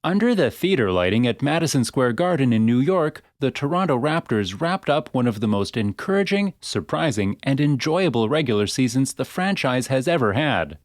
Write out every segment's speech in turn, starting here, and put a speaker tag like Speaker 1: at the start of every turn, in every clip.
Speaker 1: Under the theater lighting at Madison Square Garden in New York, the Toronto Raptors wrapped up one of the most encouraging, surprising, and enjoyable regular seasons the franchise has ever had.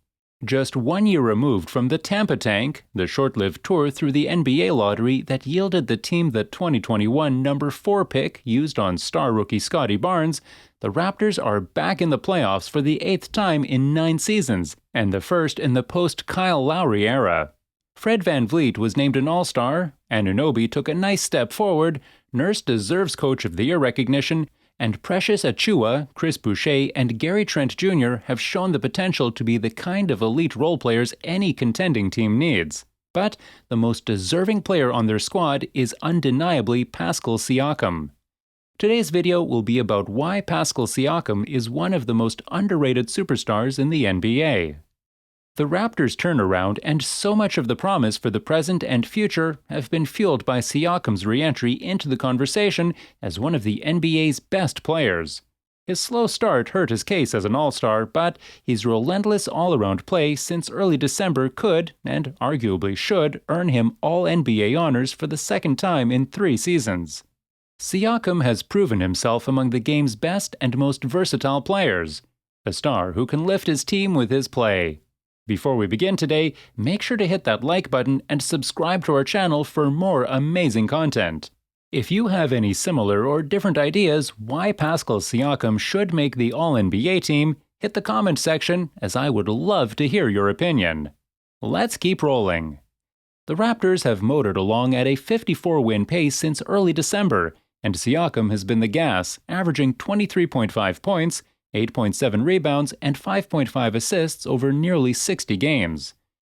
Speaker 1: Just 1 year removed from the Tampa Tank, the short-lived tour through the NBA lottery that yielded the team the 2021 number 4 pick used on star rookie Scottie Barnes, the Raptors are back in the playoffs for the 8th time in 9 seasons, and the first in the post-Kyle Lowry era. Fred VanVleet was named an All-Star, Anunoby took a nice step forward, Nurse deserves Coach of the Year recognition, and Precious Achiuwa, Chris Boucher, and Gary Trent Jr. have shown the potential to be the kind of elite role players any contending team needs. But the most deserving player on their squad is undeniably Pascal Siakam. Today's video will be about why Pascal Siakam is one of the most underrated superstars in the NBA. The Raptors' turnaround and so much of the promise for the present and future have been fueled by Siakam's re-entry into the conversation as one of the NBA's best players. His slow start hurt his case as an All-Star, but his relentless all-around play since early December could, and arguably should, earn him All-NBA honors for the second time in 3 seasons. Siakam has proven himself among the game's best and most versatile players, a star who can lift his team with his play. Before we begin today, make sure to hit that like button and subscribe to our channel for more amazing content. If you have any similar or different ideas why Pascal Siakam should make the All-NBA team, hit the comment section as I would love to hear your opinion. Let's keep rolling. The Raptors have motored along at a 54-win pace since early December, and Siakam has been the gas, averaging 23.5 points, 8.7 rebounds, and 5.5 assists over nearly 60 games.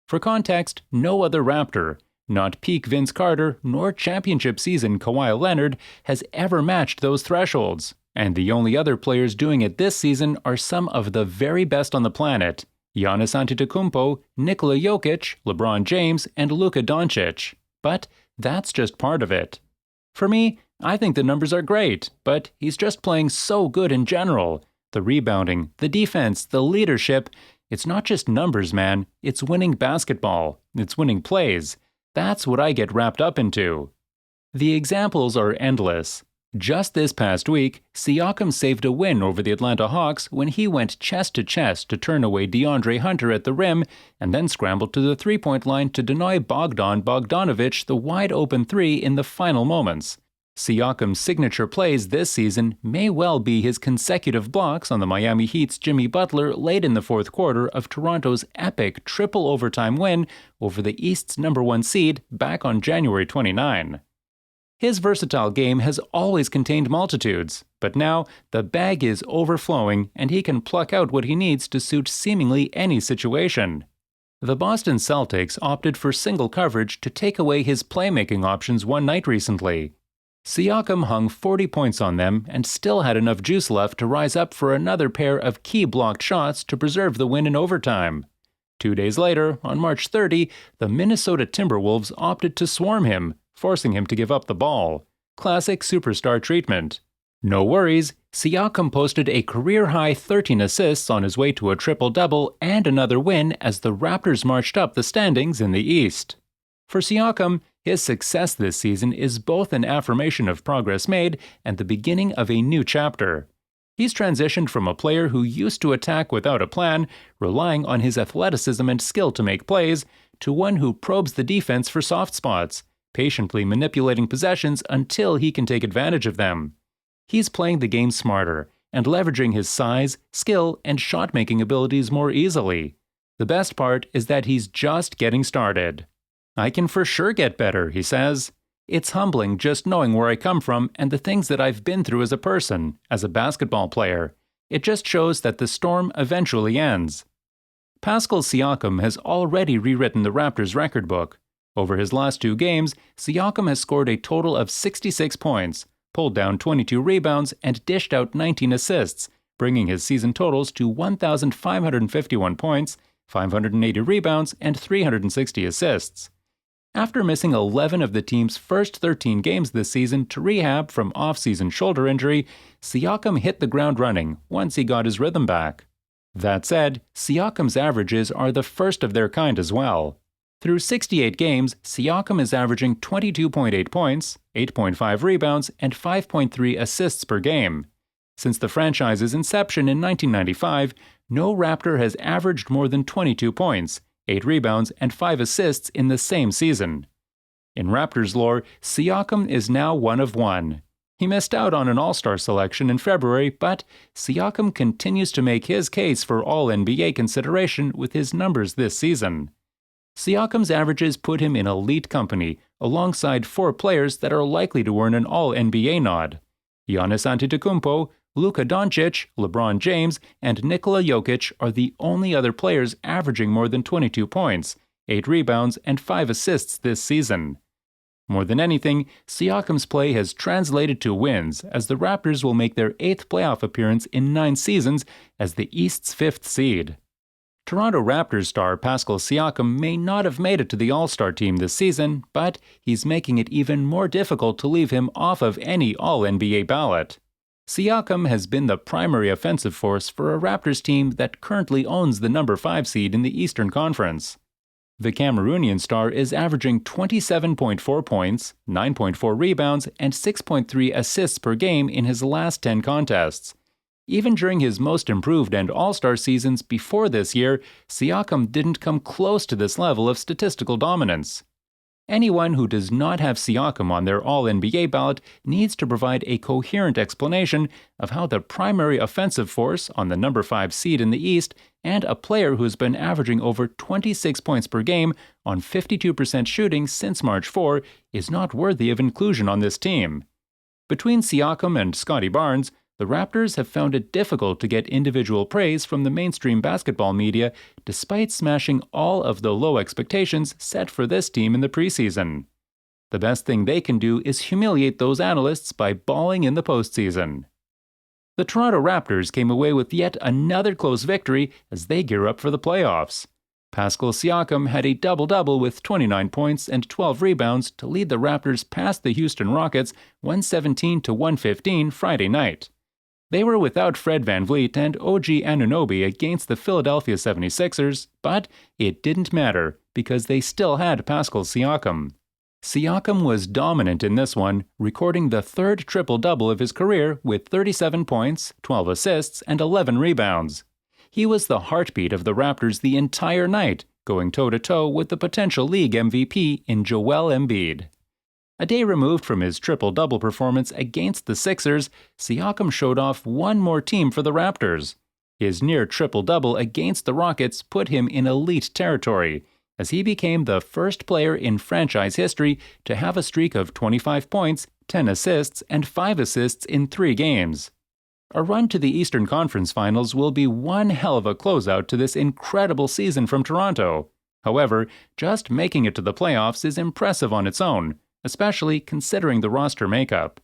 Speaker 1: For context, no other Raptor, not peak Vince Carter nor championship season Kawhi Leonard, has ever matched those thresholds, and the only other players doing it this season are some of the very best on the planet: Giannis Antetokounmpo, Nikola Jokic, LeBron James, and Luka Doncic. But that's just part of it. For me, I think the numbers are great, but he's just playing so good in general. The rebounding, the defense, the leadership, it's not just numbers, man. It's winning basketball. It's winning plays. That's what I get wrapped up into. The examples are endless. Just this past week, Siakam saved a win over the Atlanta Hawks when he went chest to chest to turn away DeAndre Hunter at the rim and then scrambled to the three-point line to deny Bogdan Bogdanovic the wide-open three in the final moments. Siakam's signature plays this season may well be his consecutive blocks on the Miami Heat's Jimmy Butler late in the fourth quarter of Toronto's epic triple overtime win over the East's number 1 seed back on January 29. His versatile game has always contained multitudes, but now the bag is overflowing and he can pluck out what he needs to suit seemingly any situation. The Boston Celtics opted for single coverage to take away his playmaking options one night recently. Siakam hung 40 points on them and still had enough juice left to rise up for another pair of key blocked shots to preserve the win in overtime. 2 days later, on March 30, the Minnesota Timberwolves opted to swarm him, forcing him to give up the ball. Classic superstar treatment. No worries, Siakam posted a career-high 13 assists on his way to a triple-double and another win as the Raptors marched up the standings in the East. For Siakam, his success this season is both an affirmation of progress made and the beginning of a new chapter. He's transitioned from a player who used to attack without a plan, relying on his athleticism and skill to make plays, to one who probes the defense for soft spots, patiently manipulating possessions until he can take advantage of them. He's playing the game smarter and leveraging his size, skill, and shot-making abilities more easily. The best part is that he's just getting started. "I can for sure get better," he says. "It's humbling just knowing where I come from and the things that I've been through as a person, as a basketball player. It just shows that the storm eventually ends." Pascal Siakam has already rewritten the Raptors' record book. Over his last 2 games, Siakam has scored a total of 66 points, pulled down 22 rebounds, and dished out 19 assists, bringing his season totals to 1,551 points, 580 rebounds, and 360 assists. After missing 11 of the team's first 13 games this season to rehab from off-season shoulder injury, Siakam hit the ground running once he got his rhythm back. That said, Siakam's averages are the first of their kind as well. Through 68 games, Siakam is averaging 22.8 points, 8.5 rebounds, and 5.3 assists per game. Since the franchise's inception in 1995, no Raptor has averaged more than 22 points, 8 rebounds, and 5 assists in the same season. In Raptors lore, Siakam is now one of one. He missed out on an All-Star selection in February, but Siakam continues to make his case for All-NBA consideration with his numbers this season. Siakam's averages put him in elite company, alongside 4 players that are likely to earn an All-NBA nod: Giannis Antetokounmpo, Luka Doncic, LeBron James, and Nikola Jokic are the only other players averaging more than 22 points, 8 rebounds, and 5 assists this season. More than anything, Siakam's play has translated to wins, as the Raptors will make their 8th playoff appearance in 9 seasons as the East's 5th seed. Toronto Raptors star Pascal Siakam may not have made it to the All-Star team this season, but he's making it even more difficult to leave him off of any All-NBA ballot. Siakam has been the primary offensive force for a Raptors team that currently owns the number 5 seed in the Eastern Conference. The Cameroonian star is averaging 27.4 points, 9.4 rebounds, and 6.3 assists per game in his last 10 contests. Even during his most improved and All-Star seasons before this year, Siakam didn't come close to this level of statistical dominance. Anyone who does not have Siakam on their All-NBA ballot needs to provide a coherent explanation of how the primary offensive force on the number 5 seed in the East and a player who's been averaging over 26 points per game on 52% shooting since March 4 is not worthy of inclusion on this team. Between Siakam and Scottie Barnes, the Raptors have found it difficult to get individual praise from the mainstream basketball media, despite smashing all of the low expectations set for this team in the preseason. The best thing they can do is humiliate those analysts by balling in the postseason. The Toronto Raptors came away with yet another close victory as they gear up for the playoffs. Pascal Siakam had a double-double with 29 points and 12 rebounds to lead the Raptors past the Houston Rockets 117-115 Friday night. They were without Fred VanVleet and OG Anunoby against the Philadelphia 76ers, but it didn't matter because they still had Pascal Siakam. Siakam was dominant in this one, recording the 3rd triple-double of his career with 37 points, 12 assists, and 11 rebounds. He was the heartbeat of the Raptors the entire night, going toe-to-toe with the potential league MVP in Joel Embiid. A day removed from his triple-double performance against the Sixers, Siakam showed off one more team for the Raptors. His near triple-double against the Rockets put him in elite territory, as he became the first player in franchise history to have a streak of 25 points, 10 assists, and 5 assists in 3 games. A run to the Eastern Conference Finals will be one hell of a closeout to this incredible season from Toronto. However, just making it to the playoffs is impressive on its own, especially considering the roster makeup.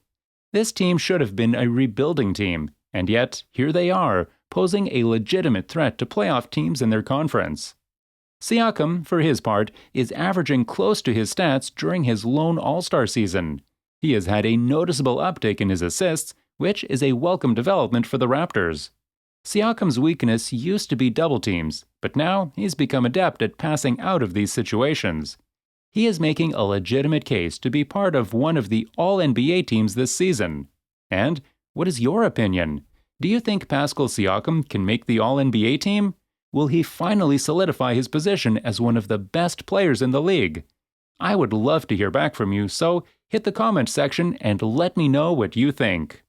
Speaker 1: This team should have been a rebuilding team, and yet here they are, posing a legitimate threat to playoff teams in their conference. Siakam, for his part, is averaging close to his stats during his lone All-Star season. He has had a noticeable uptick in his assists, which is a welcome development for the Raptors. Siakam's weakness used to be double teams, but now he's become adept at passing out of these situations. He is making a legitimate case to be part of one of the All-NBA teams this season. And what is your opinion? Do you think Pascal Siakam can make the All-NBA team? Will he finally solidify his position as one of the best players in the league? I would love to hear back from you, so hit the comment section and let me know what you think.